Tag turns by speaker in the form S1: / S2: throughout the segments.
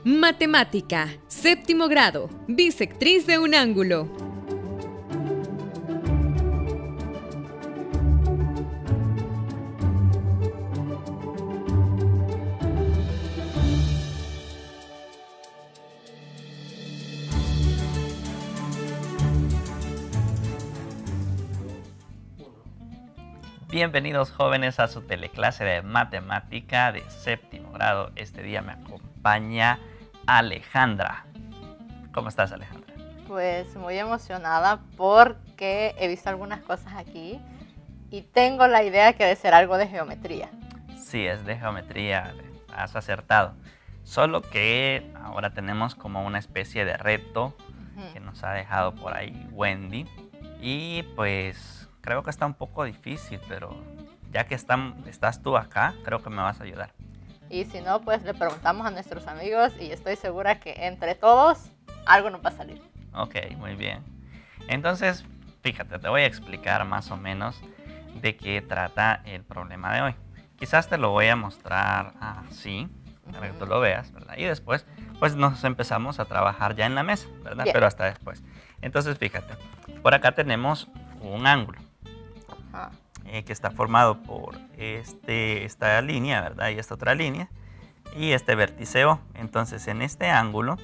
S1: Matemática, séptimo grado, bisectriz de un ángulo.
S2: Bienvenidos jóvenes a su teleclase de matemática de séptimo grado. Este día me acompaña Alejandra. ¿Cómo estás, Alejandra?
S3: Pues muy emocionada porque he visto algunas cosas aquí y tengo la idea que debe ser algo de geometría.
S2: Sí, es de geometría, has acertado. Solo que ahora tenemos como una especie de reto que nos ha dejado por ahí Wendy. Y pues creo que está un poco difícil, pero ya que estás tú acá, creo que me vas a ayudar.
S3: Y si no, pues le preguntamos a nuestros amigos y estoy segura que entre todos algo nos va a salir.
S2: Ok, muy bien. Entonces, fíjate, te voy a explicar más o menos de qué trata el problema de hoy. Quizás te lo voy a mostrar así, para que tú lo veas, ¿verdad? Y después, pues nos empezamos a trabajar ya en la mesa, ¿verdad?
S3: Bien.
S2: Pero hasta después. Entonces, fíjate, por acá tenemos un ángulo. Que está formado por esta línea, ¿verdad? Y esta otra línea, y este vértice O. Entonces, en este ángulo,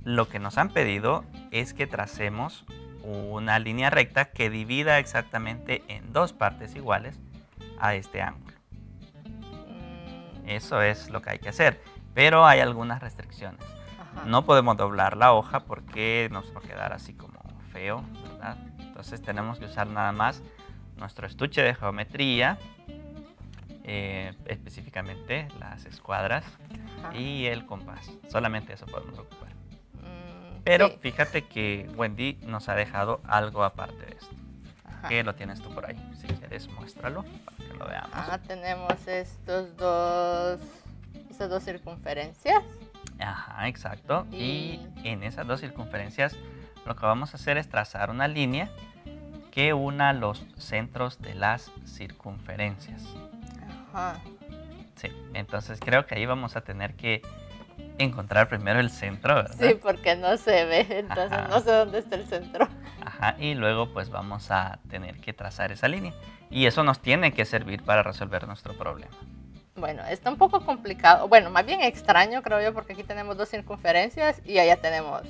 S2: lo que nos han pedido es que tracemos una línea recta que divida exactamente en dos partes iguales a este ángulo. Eso es lo que hay que hacer, pero hay algunas restricciones. No podemos doblar la hoja porque nos va a quedar así como feo, ¿verdad? Entonces tenemos que usar nada más nuestro estuche de geometría, específicamente las escuadras y el compás. Solamente eso podemos ocupar. Pero
S3: sí.
S2: Fíjate que Wendy nos ha dejado algo aparte de esto. Que lo tienes tú por ahí. Si quieres, muéstralo para que lo veamos.
S3: Tenemos esas dos circunferencias.
S2: Ajá, exacto. Y en esas dos circunferencias lo que vamos a hacer es trazar una línea que una los centros de las circunferencias. Sí, entonces creo que ahí vamos a tener que encontrar primero el centro, ¿verdad?
S3: Sí, porque no se ve, entonces no sé dónde está el centro.
S2: Ajá, y luego pues vamos a tener que trazar esa línea. Y eso nos tiene que servir para resolver nuestro problema.
S3: Bueno, está un poco complicado, bueno, más bien extraño creo yo, porque aquí tenemos dos circunferencias y allá tenemos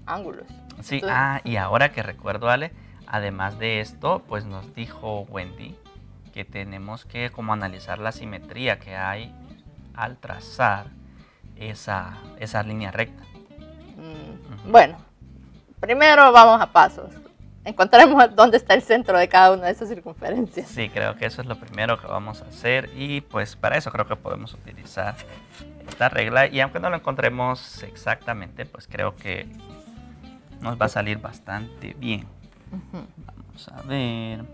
S3: ángulos.
S2: Sí,
S3: Entonces,
S2: y ahora que recuerdo, Ale, además de esto, pues nos dijo Wendy que tenemos que como analizar la simetría que hay al trazar esa línea recta.
S3: Bueno, primero vamos a pasos. Encontraremos dónde está el centro de cada una de esas circunferencias.
S2: Sí, creo que eso es lo primero que vamos a hacer y pues para eso creo que podemos utilizar esta regla y aunque no lo encontremos exactamente, pues creo que nos va a salir bastante bien. Vamos a ver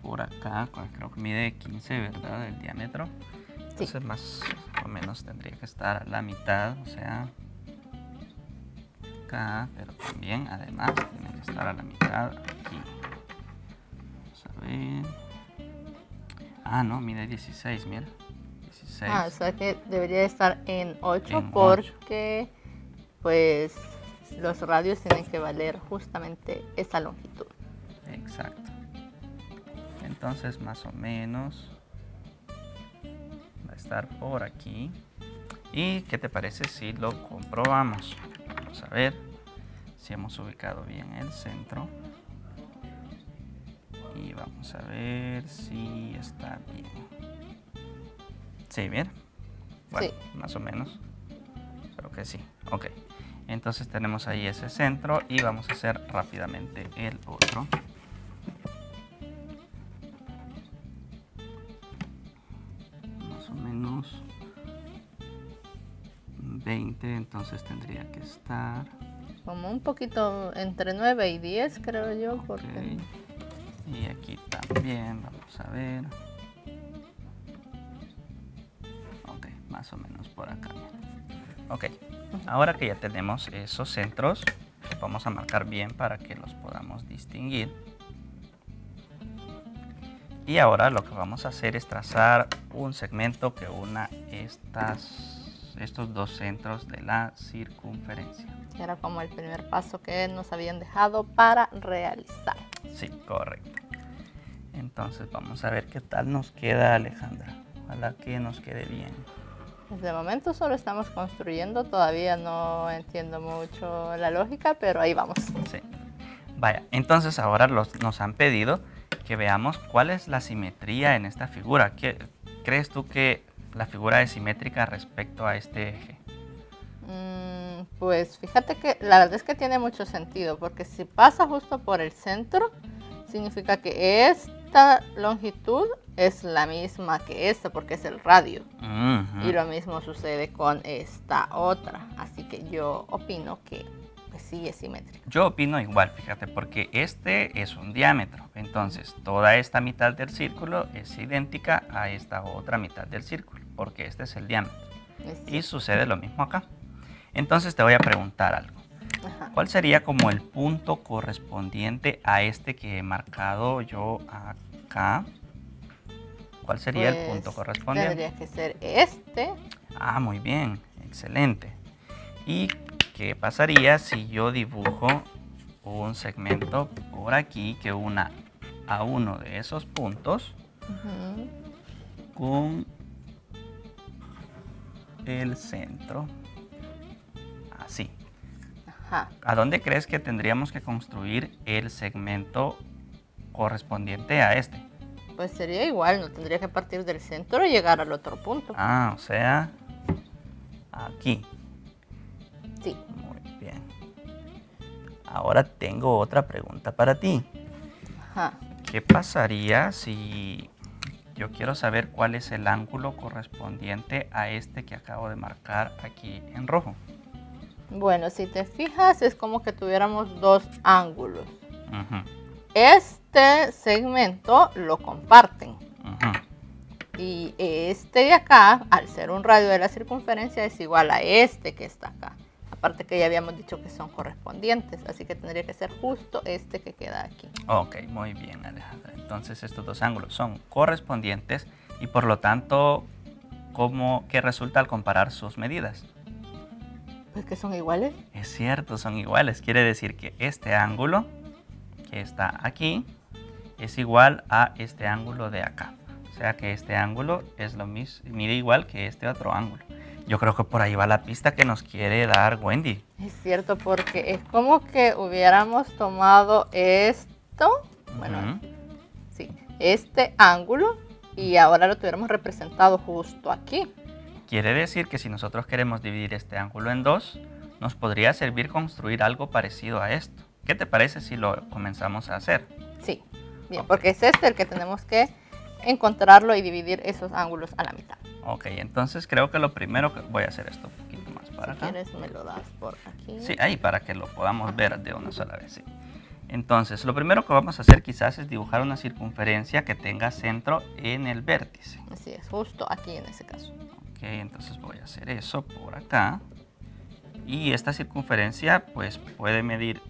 S2: por acá, creo que mide 15, ¿verdad? El diámetro. Entonces sí, más o menos tendría que estar a la mitad, o sea, acá, pero también además tiene que estar a la mitad aquí. Vamos a ver. No, mide 16, mira. 16.
S3: O sea que debería estar en 8
S2: en
S3: porque 8. Pues los radios tienen que valer justamente esa longitud.
S2: Exacto. Entonces más o menos va a estar por aquí. ¿Y qué te parece si lo comprobamos? Vamos a ver si hemos ubicado bien el centro. Y vamos a ver si está bien. Sí, bien. Bueno, sí, más o menos. Creo que sí. Ok. Entonces tenemos ahí ese centro y vamos a hacer rápidamente el otro. Más o menos 20, entonces tendría que estar
S3: como un poquito entre 9 y 10, creo yo.
S2: Okay.
S3: Porque...
S2: Y aquí también, vamos a ver. Ok, más o menos por acá. Ok, ahora que ya tenemos esos centros, los vamos a marcar bien para que los podamos distinguir. Y ahora lo que vamos a hacer es trazar un segmento que una estas estos dos centros de la circunferencia.
S3: Era como el primer paso que nos habían dejado para realizar.
S2: Sí, correcto. Entonces vamos a ver qué tal nos queda, Alejandra. Ojalá que nos quede bien.
S3: Desde el momento solo estamos construyendo, todavía no entiendo mucho la lógica, pero ahí vamos.
S2: Sí. Vaya, entonces ahora nos han pedido que veamos cuál es la simetría en esta figura. ¿Crees tú que la figura es simétrica respecto a este eje?
S3: Pues fíjate que la verdad es que tiene mucho sentido, porque si pasa justo por el centro, significa que esta longitud es la misma que esta, porque es el radio. Y lo mismo sucede con esta otra. Así que yo opino que pues, sí es simétrico.
S2: Yo opino igual, fíjate, porque este es un diámetro. Entonces, toda esta mitad del círculo es idéntica a esta otra mitad del círculo, porque este es el diámetro. Y sucede lo mismo acá. Entonces te voy a preguntar algo.
S3: Ajá.
S2: ¿Cuál sería como el punto correspondiente a este que he marcado yo acá? ¿Cuál sería el punto correspondiente?
S3: Tendría que ser este.
S2: Ah, muy bien, excelente. ¿Y qué pasaría si yo dibujo un segmento por aquí que una a uno de esos puntos con el centro? Así.
S3: Ajá.
S2: ¿A dónde crees que tendríamos que construir el segmento correspondiente a este?
S3: Pues sería igual, no tendría que partir del centro y llegar al otro punto.
S2: Ah, o sea, aquí.
S3: Sí.
S2: Muy bien. Ahora tengo otra pregunta para ti.
S3: Ajá.
S2: ¿Qué pasaría si yo quiero saber cuál es el ángulo correspondiente a este que acabo de marcar aquí en rojo?
S3: Bueno, si te fijas, es como que tuviéramos dos ángulos.
S2: Ujú,
S3: Este segmento lo comparten.
S2: ujú.
S3: Y este de acá, al ser un radio de la circunferencia, es igual a este que está acá. Aparte que ya habíamos dicho que son correspondientes, así que tendría que ser justo este que queda aquí.
S2: Ok, muy bien, Alejandra. Entonces estos dos ángulos son correspondientes y por lo tanto, ¿qué resulta al comparar sus medidas?
S3: Pues que son iguales.
S2: Es cierto, son iguales. Quiere decir que este ángulo que está aquí es igual a este ángulo de acá. O sea que este ángulo es lo mismo, mide igual que este otro ángulo. Yo creo que por ahí va la pista que nos quiere dar Wendy.
S3: Es cierto, porque es como que hubiéramos tomado esto, bueno,
S2: Ujú.
S3: sí, este ángulo y ahora lo tuviéramos representado justo aquí.
S2: Quiere decir que si nosotros queremos dividir este ángulo en dos, nos podría servir construir algo parecido a esto. ¿Qué te parece si lo comenzamos a hacer?
S3: Sí, bien,
S2: Ok.
S3: porque es este el que tenemos que encontrarlo y dividir esos ángulos a la mitad.
S2: Ok, entonces creo que lo primero que voy a hacer esto un poquito más para
S3: Si
S2: acá.
S3: quieres me lo das por aquí.
S2: Sí, ahí para que lo podamos ver de una sola vez. Sí. Entonces, lo primero que vamos a hacer quizás es dibujar una circunferencia que tenga centro en el vértice.
S3: Así es, justo aquí en ese caso.
S2: Ok, entonces voy a hacer eso por acá. Y esta circunferencia pues puede medir...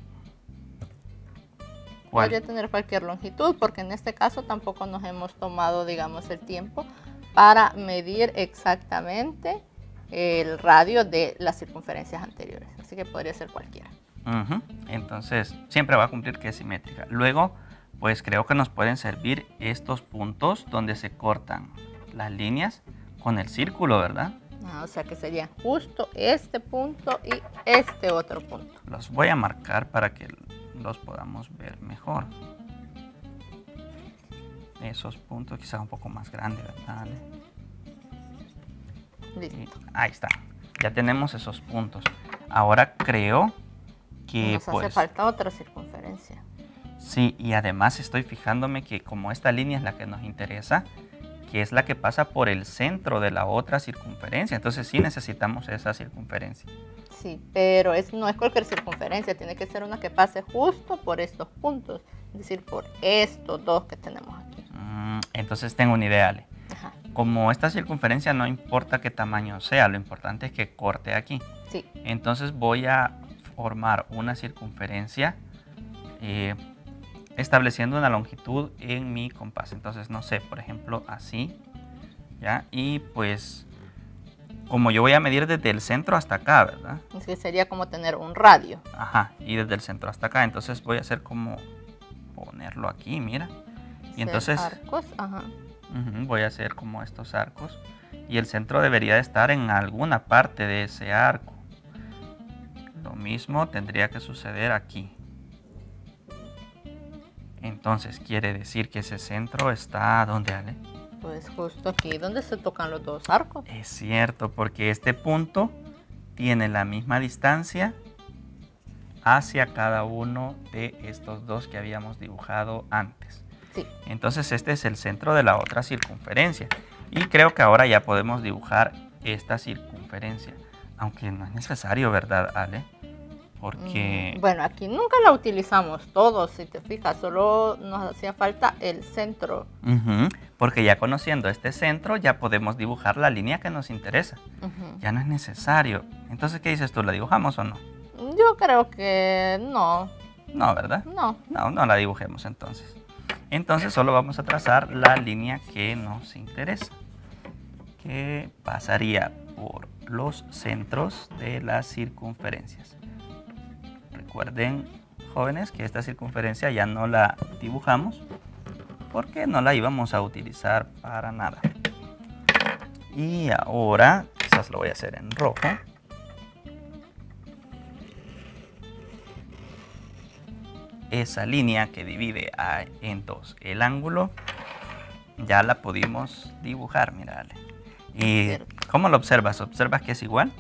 S2: ¿cuál?
S3: Podría tener cualquier longitud, porque en este caso tampoco nos hemos tomado, digamos, el tiempo para medir exactamente el radio de las circunferencias anteriores. Así que podría ser cualquiera.
S2: Ujú. Entonces, siempre va a cumplir que es simétrica. Luego, pues creo que nos pueden servir estos puntos donde se cortan las líneas con el círculo, ¿verdad?
S3: O sea que sería justo este punto y este otro punto.
S2: Los voy a marcar para que los podamos ver mejor. Esos puntos quizás un poco más grandes, ¿verdad, Ale?
S3: Listo.
S2: Ahí está. Ya tenemos esos puntos. Ahora creo que
S3: Nos hace
S2: pues...
S3: falta otra circunferencia.
S2: Sí, y además estoy fijándome que como esta línea es la que nos interesa, que es la que pasa por el centro de la otra circunferencia. Entonces sí necesitamos esa circunferencia.
S3: Sí, pero no es cualquier circunferencia, tiene que ser una que pase justo por estos puntos, es decir, por estos dos que tenemos aquí.
S2: Entonces tengo una idea, Ale.
S3: Ajá,
S2: Como esta circunferencia no importa qué tamaño sea, lo importante es que corte aquí.
S3: sí,
S2: Entonces voy a formar una circunferencia estableciendo una longitud en mi compás. Entonces, no sé, por ejemplo, así, ¿ya? Y pues como yo voy a medir desde el centro hasta acá, ¿verdad?
S3: Es que sería como tener un radio.
S2: Ajá, y desde el centro hasta acá. Entonces voy a hacer como ponerlo aquí, mira. Y entonces
S3: Arcos, ajá.
S2: voy a hacer como estos arcos. Y el centro debería de estar en alguna parte de ese arco. Lo mismo tendría que suceder aquí. Entonces quiere decir que ese centro está, ¿dónde, Ale?
S3: Pues justo aquí donde se tocan los dos arcos.
S2: Es cierto, porque este punto tiene la misma distancia hacia cada uno de estos dos que habíamos dibujado antes.
S3: Sí.
S2: Entonces este es el centro de la otra circunferencia. Y creo que ahora ya podemos dibujar esta circunferencia. Aunque no es necesario, ¿verdad, Ale? Porque...
S3: Bueno, aquí nunca la utilizamos todos, si te fijas, solo nos hacía falta el centro.
S2: Porque ya conociendo este centro ya podemos dibujar la línea que nos interesa. Ya no es necesario. Entonces, ¿qué dices tú? ¿La dibujamos o no?
S3: Yo creo que no.
S2: No, ¿verdad?
S3: No.
S2: No la dibujemos entonces. Entonces solo vamos a trazar la línea que nos interesa, que pasaría por los centros de las circunferencias. Recuerden, jóvenes, que esta circunferencia ya no la dibujamos porque no la íbamos a utilizar para nada. Y ahora, quizás lo voy a hacer en rojo. Esa línea que divide en dos el ángulo, ya la pudimos dibujar, mira, Ale. ¿Y cómo lo observas? ¿Observas que es igual?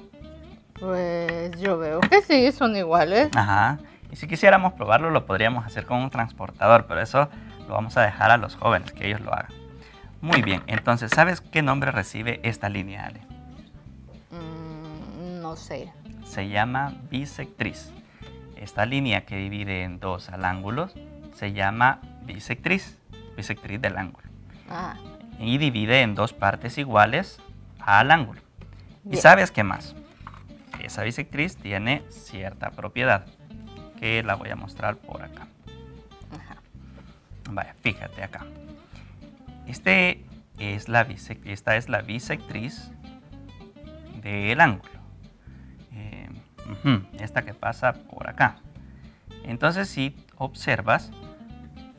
S3: Pues yo veo que sí, son iguales.
S2: Ajá. Y si quisiéramos probarlo, lo podríamos hacer con un transportador, pero eso lo vamos a dejar a los jóvenes, que ellos lo hagan. Muy bien, entonces, ¿sabes qué nombre recibe esta línea, Ale?
S3: No sé.
S2: Se llama bisectriz. Esta línea que divide en dos al ángulo se llama bisectriz, bisectriz del ángulo. Y divide en dos partes iguales al ángulo.
S3: Bien.
S2: ¿Y sabes qué más? Esa bisectriz tiene cierta propiedad, que la voy a mostrar por acá. Vaya, fíjate acá. Esta es la bisectriz del ángulo. Esta que pasa por acá. Entonces, si observas,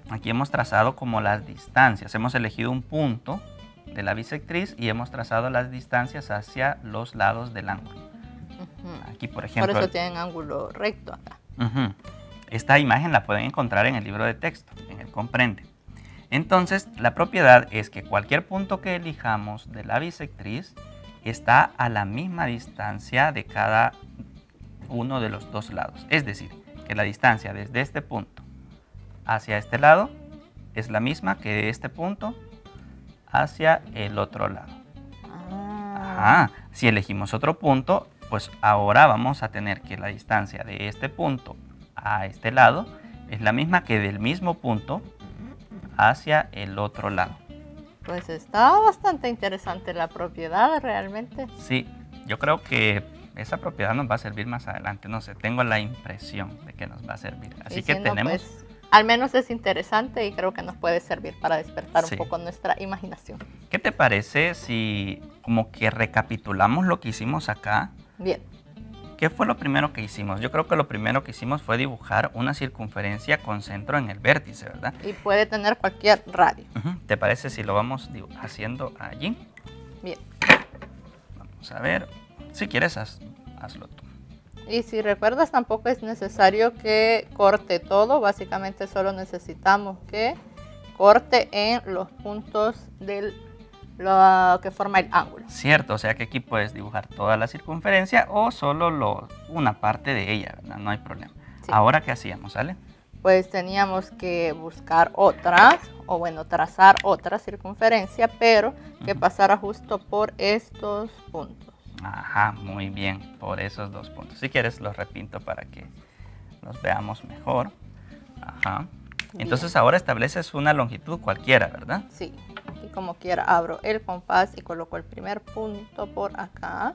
S2: aquí hemos trazado como las distancias. Hemos elegido un punto de la bisectriz y hemos trazado las distancias hacia los lados del ángulo. Aquí, por ejemplo...
S3: Por eso tienen ángulo recto acá.
S2: Esta imagen la pueden encontrar en el libro de texto, en el Comprende. Entonces, la propiedad es que cualquier punto que elijamos de la bisectriz está a la misma distancia de cada uno de los dos lados. Es decir, que la distancia desde este punto hacia este lado es la misma que de este punto hacia el otro lado. Si elegimos otro punto, pues ahora vamos a tener que la distancia de este punto a este lado es la misma que del mismo punto hacia el otro lado.
S3: Pues está bastante interesante la propiedad realmente.
S2: Sí, yo creo que esa propiedad nos va a servir más adelante. No sé, tengo la impresión de que nos va a servir. Así que tenemos...
S3: Pues, al menos es interesante y creo que nos puede servir para despertar un poco nuestra imaginación.
S2: ¿Qué te parece si como que recapitulamos lo que hicimos acá?
S3: Bien.
S2: ¿Qué fue lo primero que hicimos? Yo creo que lo primero que hicimos fue dibujar una circunferencia con centro en el vértice, ¿verdad?
S3: Y puede tener cualquier radio.
S2: ¿Te parece si lo vamos haciendo allí?
S3: Bien.
S2: Vamos a ver. Si quieres, hazlo tú.
S3: Y si recuerdas, tampoco es necesario que corte todo. Básicamente solo necesitamos que corte en los puntos de lo que forma el ángulo.
S2: Cierto, o sea que aquí puedes dibujar toda la circunferencia o solo una parte de ella, ¿verdad? No hay problema. Sí. Ahora, ¿qué hacíamos, Ale?
S3: Pues teníamos que buscar otras, o bueno, trazar otra circunferencia, pero que pasara justo por estos puntos.
S2: Ajá, muy bien, por esos dos puntos. Si quieres, los repito para que los veamos mejor. Ajá. Entonces ahora estableces una longitud cualquiera, ¿verdad?
S3: Sí, y como quiera abro el compás y coloco el primer punto por acá.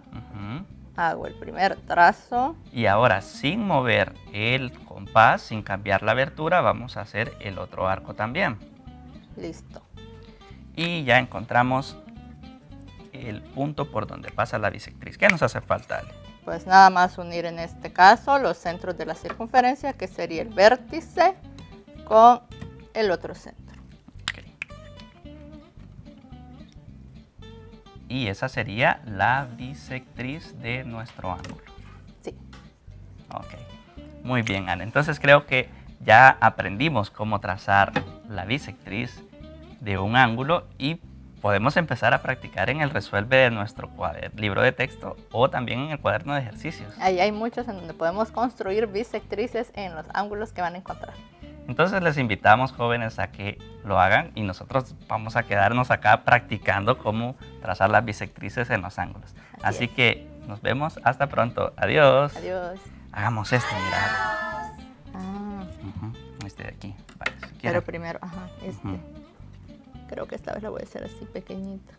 S3: Hago el primer trazo.
S2: Y ahora, sin mover el compás, sin cambiar la abertura, vamos a hacer el otro arco también.
S3: Listo.
S2: Y ya encontramos el punto por donde pasa la bisectriz. ¿Qué nos hace falta, Ale?
S3: Pues nada más unir en este caso los centros de la circunferencia, que sería el vértice con el otro centro.
S2: Okay. Y esa sería la bisectriz de nuestro ángulo.
S3: Sí.
S2: Ok. Muy bien, Ana. Entonces creo que ya aprendimos cómo trazar la bisectriz de un ángulo y podemos empezar a practicar en el resuelve de nuestro libro de texto o también en el cuaderno de ejercicios.
S3: Ahí hay muchos en donde podemos construir bisectrices en los ángulos que van a encontrar.
S2: Entonces les invitamos, jóvenes, a que lo hagan y nosotros vamos a quedarnos acá practicando cómo trazar las bisectrices en los ángulos. Así que nos vemos hasta pronto. Adiós.
S3: Adiós.
S2: Hagamos este, mira.
S3: Ah,
S2: Este de aquí. Vale, si
S3: pero
S2: quieres.
S3: primero, ajá, este.
S2: Ujú.
S3: Creo que esta vez la voy a hacer así pequeñita.